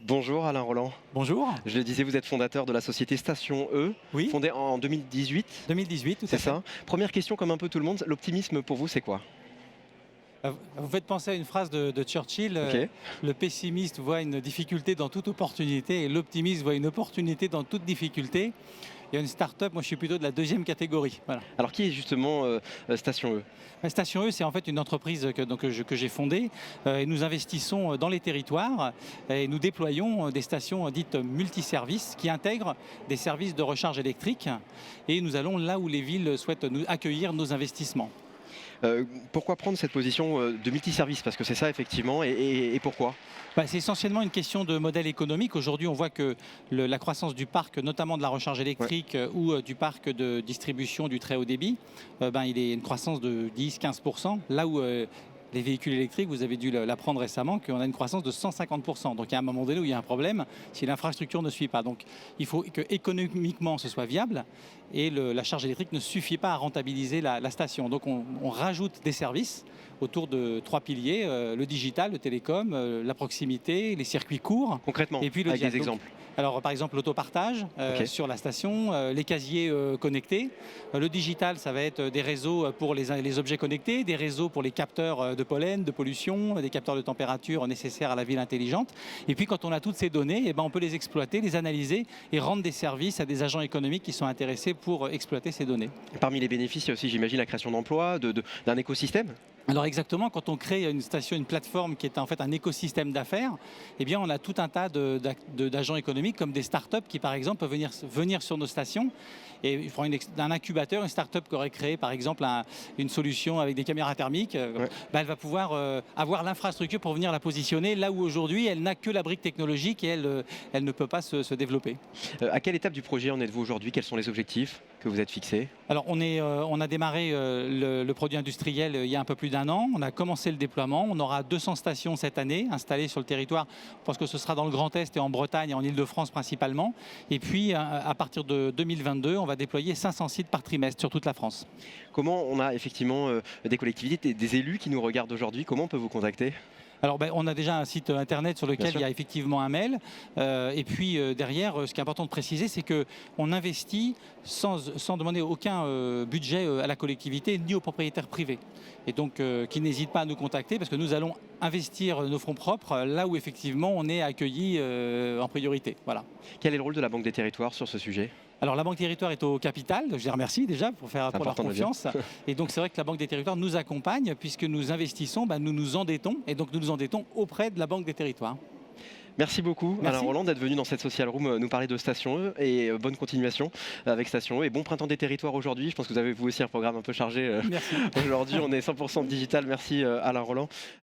Bonjour Alain Roland. Bonjour. Je le disais, vous êtes fondateur de la société Station E, Oui, fondée en 2018, 2018, tout à c'est fait. ça. Première question, comme un peu tout le monde, l'optimisme pour vous, c'est quoi? Vous faites penser à une phrase de Churchill, Ok. le pessimiste voit une difficulté dans toute opportunité et l'optimiste voit une opportunité dans toute difficulté. Il y a une start-up, moi je suis plutôt de la deuxième catégorie. Voilà. Alors qui est justement Station E? Station E, c'est en fait une entreprise que j'ai fondée et nous investissons dans les territoires et nous déployons des stations dites multiservices qui intègrent des services de recharge électrique et nous allons là où les villes souhaitent nous accueillir nos investissements. Pourquoi prendre cette position de multiservice? Parce que c'est ça effectivement, et pourquoi? C'est essentiellement une question de modèle économique. Aujourd'hui, on voit que la croissance du parc, notamment de la recharge Ouais. électrique ou du parc de distribution du très haut débit, il est une croissance de 10-15%, là où les véhicules électriques, vous avez dû l'apprendre récemment, qu'on a une croissance de 150%. Donc il y a un moment donné où il y a un problème si l'infrastructure ne suit pas. Donc il faut que économiquement ce soit viable et la charge électrique ne suffit pas à rentabiliser la station. Donc on rajoute des services autour de trois piliers, le digital, le télécom, la proximité, les circuits courts Concrètement, et puis le avec des dialogue. exemples. Alors par exemple l'autopartage Ok. sur la station, les casiers connectés. Le digital, ça va être des réseaux pour les objets connectés, des réseaux pour les capteurs de pollen, de pollution, des capteurs de température nécessaires à la ville intelligente. Et puis quand on a toutes ces données, on peut les exploiter, les analyser et rendre des services à des agents économiques qui sont intéressés pour exploiter ces données. Parmi les bénéfices, il y a aussi, j'imagine, la création d'emplois, d'un écosystème. Alors exactement, quand on crée une station, une plateforme qui est en fait un écosystème d'affaires, on a tout un tas d'agents économiques comme des startups qui par exemple peuvent venir sur nos stations et ils feront un incubateur, une startup qui aurait créé par exemple une solution avec des caméras thermiques, Ouais. elle va pouvoir avoir l'infrastructure pour venir la positionner là où aujourd'hui elle n'a que la brique technologique et elle ne peut pas se développer. À quelle étape du projet en êtes-vous aujourd'hui? Quels sont les objectifs que vous êtes fixés? Alors on a démarré le produit industriel il y a un peu plus d'un an, on a commencé le déploiement, on aura 200 stations cette année installées sur le territoire. Je pense que ce sera dans le Grand Est et en Bretagne et en Île-de-France principalement. Et puis à partir de 2022, on va déployer 500 sites par trimestre sur toute la France. Comment on a effectivement des collectivités, des élus qui nous regardent aujourd'hui? Comment on peut vous contacter? Alors on a déjà un site internet sur Bien lequel sûr. il y a effectivement un mail. Et puis derrière, ce qui est important de préciser, c'est qu'on investit sans demander aucun budget à la collectivité ni aux propriétaires privés. Et donc qui n'hésitent pas à nous contacter parce que nous allons investir nos fonds propres là où effectivement on est accueilli en priorité. Voilà. Quel est le rôle de la Banque des Territoires sur ce sujet? Alors la Banque des Territoires est au capital, je les remercie déjà pour leur Important de le dire. confiance. Et donc c'est vrai que la Banque des Territoires nous accompagne puisque nous investissons, nous nous endettons et donc nous nous endettons auprès de la Banque des Territoires. Merci beaucoup Merci. Alain Roland d'être venu dans cette Social Room nous parler de Station E et bonne continuation avec Station E et bon printemps des territoires aujourd'hui. Je pense que vous avez vous aussi un programme un peu chargé Merci. aujourd'hui. On est 100% digital. Merci Alain Roland.